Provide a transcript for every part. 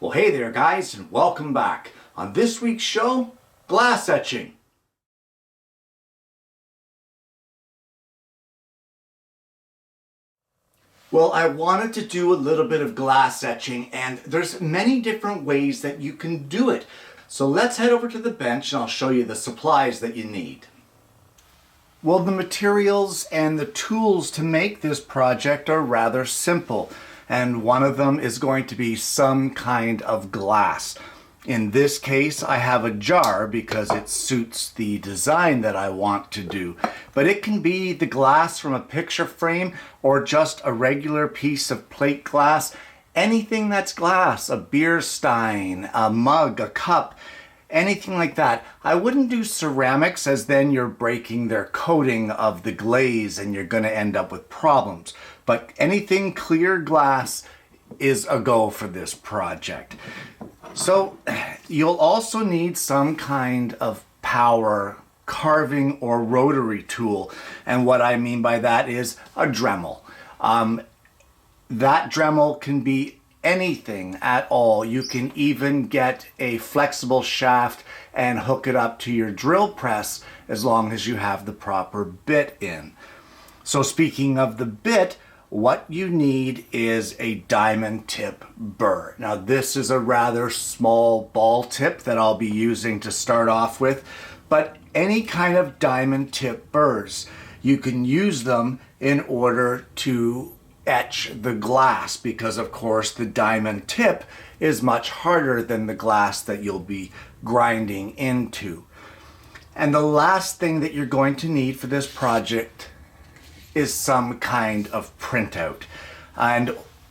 Well, hey there guys, and welcome back. On this week's show, glass etching. Well, I wanted to do a little bit of glass etching, and there's many different ways that you can do it. So let's head over to the bench and I'll show you the supplies that you need. Well, the materials and the tools to make this project are rather simple, and one of them is going to be some kind of glass. In this case, I have a jar because it suits the design that I want to do. But it can be the glass from a picture frame or just a regular piece of plate glass. Anything that's glass, a beer stein, a mug, a cup, anything like that. I wouldn't do ceramics, as then you're breaking their coating of the glaze and you're going to end up with problems. But anything clear glass is a go for this project. So you'll also need some kind of power carving or rotary tool. And what I mean by that is a Dremel. That Dremel can be anything at all. You can even get a flexible shaft and hook it up to your drill press as long as you have the proper bit in. So speaking of the bit, what you need is a diamond tip burr. Now this is a rather small ball tip that I'll be using to start off with, but any kind of diamond tip burrs, you can use them in order to etch the glass, because of course the diamond tip is much harder than the glass that you'll be grinding into. And the last thing that you're going to need for this project is some kind of printout. And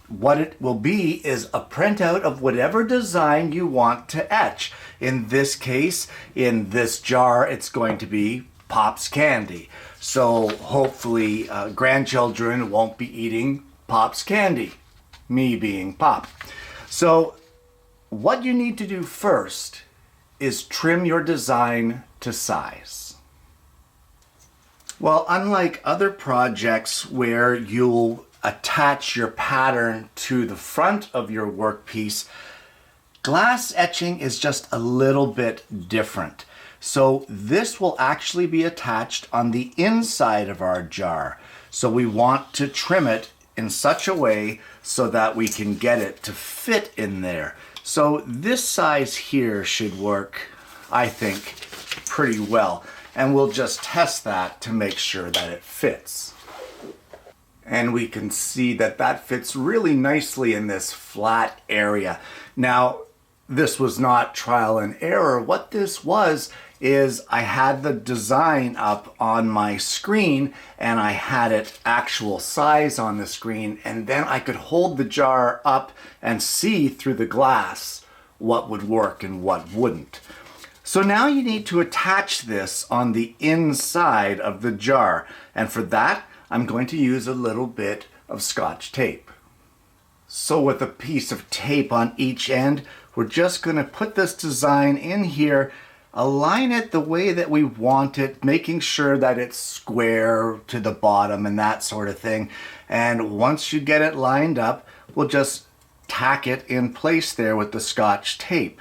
what it will be is a printout of whatever design you want to etch. In this case, in this jar, it's going to be Pop's candy. So hopefully grandchildren won't be eating Pop's candy, me being Pop. So what you need to do first is trim your design to size. Well, unlike other projects where you'll attach your pattern to the front of your workpiece, glass etching is just a little bit different. So this will actually be attached on the inside of our jar. So we want to trim it in such a way so that we can get it to fit in there. So this size here should work, I think, pretty well. And we'll just test that to make sure that it fits. And we can see that that fits really nicely in this flat area. Now, this was not trial and error. What this was is I had the design up on my screen and I had it actual size on the screen, and then I could hold the jar up and see through the glass what would work and what wouldn't. So now you need to attach this on the inside of the jar, and for that I'm going to use a little bit of Scotch tape. So with a piece of tape on each end, we're just going to put this design in here, align it the way that we want it, making sure that it's square to the bottom and that sort of thing. And once you get it lined up, we'll just tack it in place there with the Scotch tape.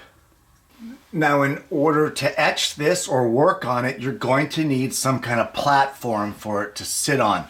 Now, in order to etch this or work on it, you're going to need some kind of platform for it to sit on.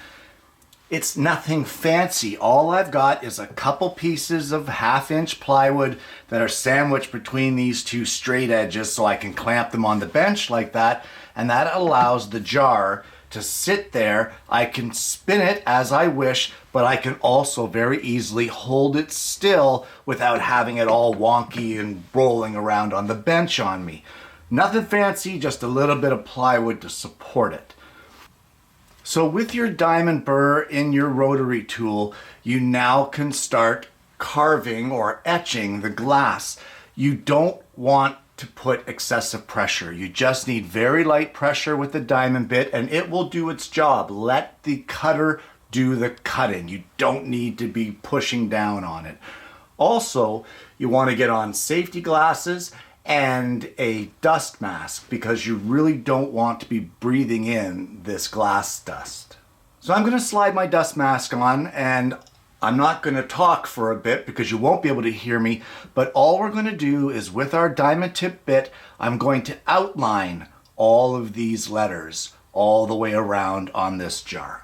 It's nothing fancy. All I've got is a couple pieces of 1/2-inch plywood that are sandwiched between these two straight edges so I can clamp them on the bench like that, and that allows the jar to sit there. I can spin it as I wish, but I can also very easily hold it still without having it all wonky and rolling around on the bench on me. Nothing fancy, just a little bit of plywood to support it. So with your diamond burr in your rotary tool, you now can start carving or etching the glass. You don't want to put excessive pressure. You just need very light pressure with the diamond bit and it will do its job. Let the cutter do the cutting. You don't need to be pushing down on it. Also, you want to get on safety glasses and a dust mask because you really don't want to be breathing in this glass dust. So I'm going to slide my dust mask on, and I'm not going to talk for a bit because you won't be able to hear me, but all we're going to do is with our diamond tip bit, I'm going to outline all of these letters all the way around on this jar.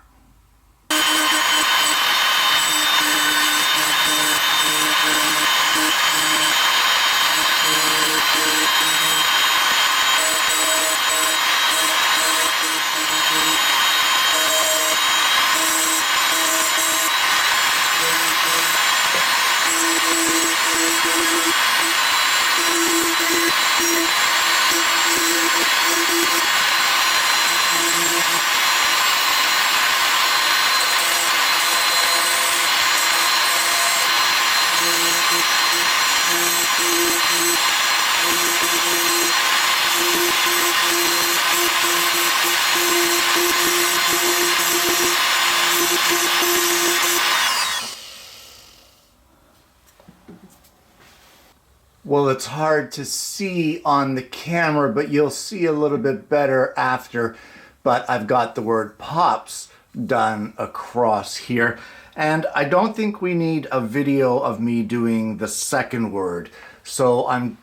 Well, it's hard to see on the camera, but you'll see a little bit better after. But I've got the word pops done across here. And I don't think we need a video of me doing the second word. So I'm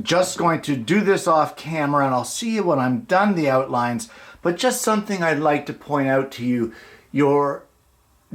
just going to do this off camera and I'll see you when I'm done the outlines. But just something I'd like to point out to you, your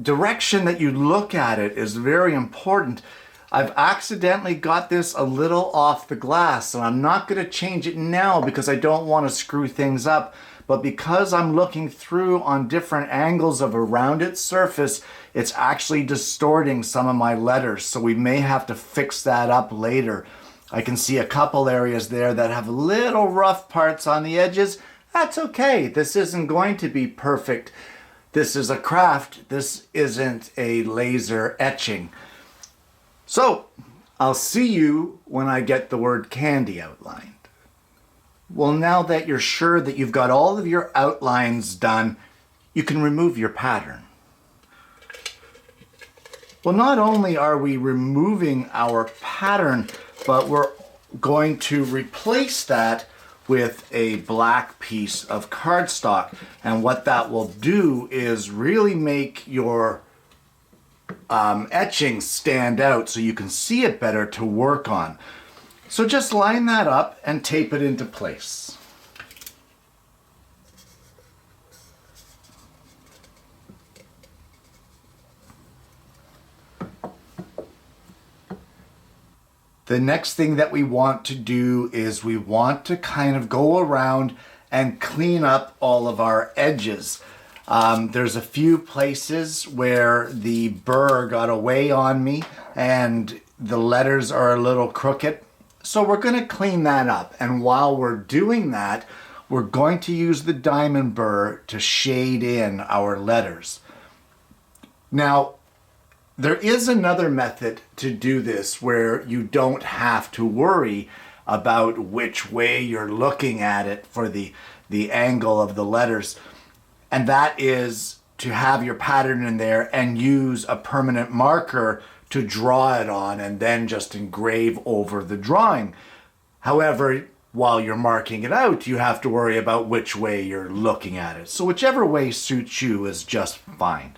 direction that you look at it is very important. I've accidentally got this a little off the glass, and I'm not going to change it now because I don't want to screw things up. But because I'm looking through on different angles of a rounded surface, it's actually distorting some of my letters. So we may have to fix that up later. I can see a couple areas there that have little rough parts on the edges. That's okay. This isn't going to be perfect. This is a craft. This isn't a laser etching. So, I'll see you when I get the word candy outlined. Well, now that you're sure that you've got all of your outlines done, you can remove your pattern. Well, not only are we removing our pattern, but we're going to replace that with a black piece of cardstock. And what that will do is really make your etching stand out so you can see it better to work on. So just line that up and tape it into place. The next thing that we want to do is we want to kind of go around and clean up all of our edges. There's a few places where the burr got away on me and the letters are a little crooked. So we're going to clean that up. And while we're doing that, we're going to use the diamond burr to shade in our letters. Now, there is another method to do this where you don't have to worry about which way you're looking at it for the angle of the letters. And that is to have your pattern in there and use a permanent marker to draw it on and then just engrave over the drawing. However, while you're marking it out, you have to worry about which way you're looking at it. So whichever way suits you is just fine.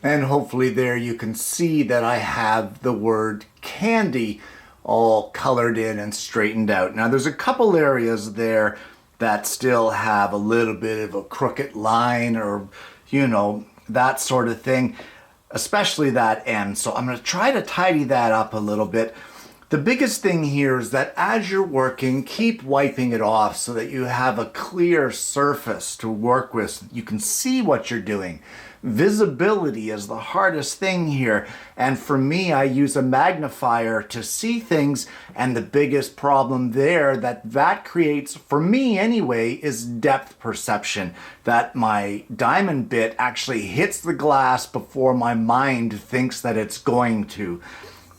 And hopefully there you can see that I have the word candy all colored in and straightened out. Now there's a couple areas there that still have a little bit of a crooked line or, you know, that sort of thing, especially that end. So I'm going to try to tidy that up a little bit. The biggest thing here is that as you're working, keep wiping it off so that you have a clear surface to work with. So you can see what you're doing. Visibility is the hardest thing here. And for me, I use a magnifier to see things. And the biggest problem there that creates, for me anyway, is depth perception. That my diamond bit actually hits the glass before my mind thinks that it's going to.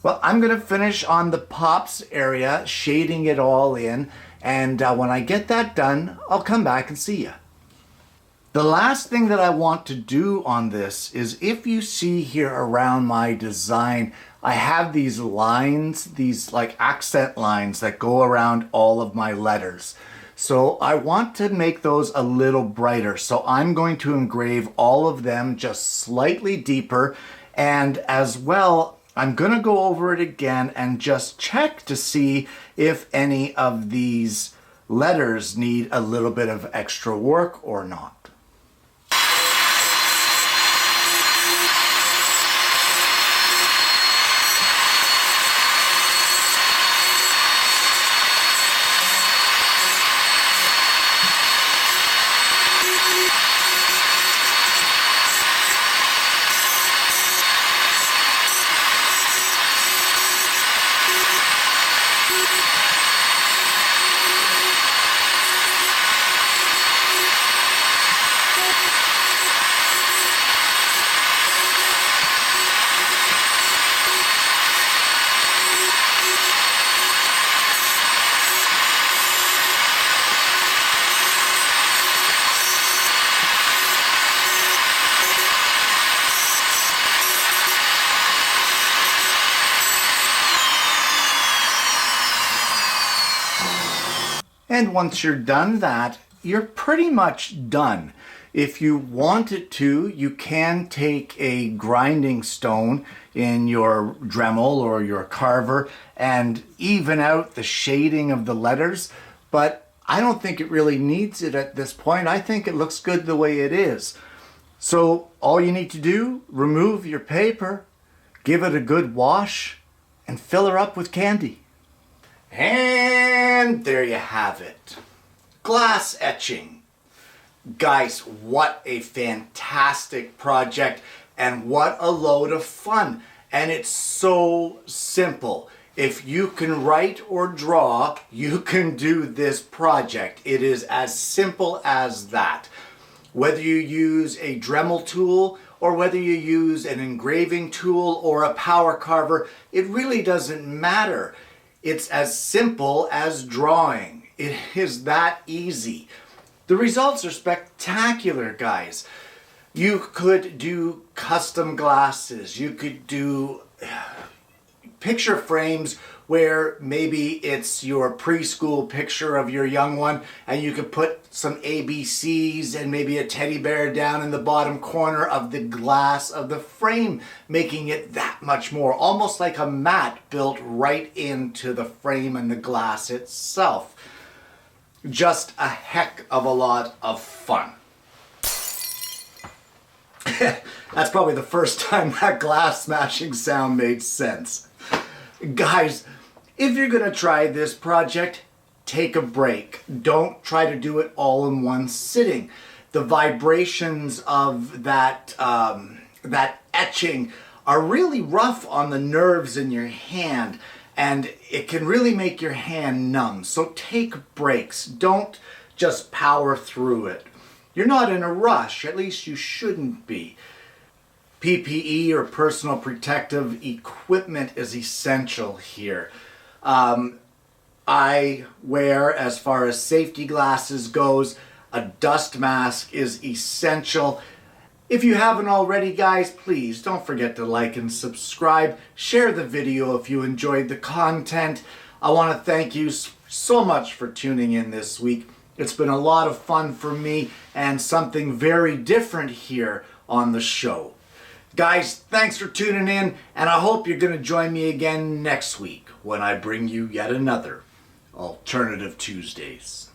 Well, I'm going to finish on the pops area, shading it all in, and when I get that done, I'll come back and see you. The last thing that I want to do on this is, if you see here around my design, I have these lines, these like accent lines that go around all of my letters. So I want to make those a little brighter. So I'm going to engrave all of them just slightly deeper, and as well, I'm going to go over it again and just check to see if any of these letters need a little bit of extra work or not. And once you're done that, you're pretty much done. If you wanted to, you can take a grinding stone in your Dremel or your carver and even out the shading of the letters, but I don't think it really needs it at this point. I think it looks good the way it is. So all you need to do, remove your paper, give it a good wash, and fill her up with candy. And there you have it. Glass etching. Guys, what a fantastic project and what a load of fun. And it's so simple. If you can write or draw, you can do this project. It is as simple as that. Whether you use a Dremel tool or whether you use an engraving tool or a power carver, it really doesn't matter. It's as simple as drawing. It is that easy. The results are spectacular, guys. You could do custom glasses. You could do picture frames where maybe it's your preschool picture of your young one and you could put some ABCs and maybe a teddy bear down in the bottom corner of the glass of the frame, making it that much more, almost like a mat built right into the frame and the glass itself. Just a heck of a lot of fun. That's probably the first time that glass smashing sound made sense. Guys, if you're going to try this project, take a break. Don't try to do it all in one sitting. The vibrations of that etching are really rough on the nerves in your hand, and it can really make your hand numb. So take breaks. Don't just power through it. You're not in a rush, at least you shouldn't be. PPE or personal protective equipment is essential here. I wear, as far as safety glasses goes, a dust mask is essential. If you haven't already, guys, please don't forget to like and subscribe. Share the video if you enjoyed the content. I want to thank you so much for tuning in this week. It's been a lot of fun for me and something very different here on the show. Guys, thanks for tuning in, and I hope you're going to join me again next week when I bring you yet another Alternative Tuesdays.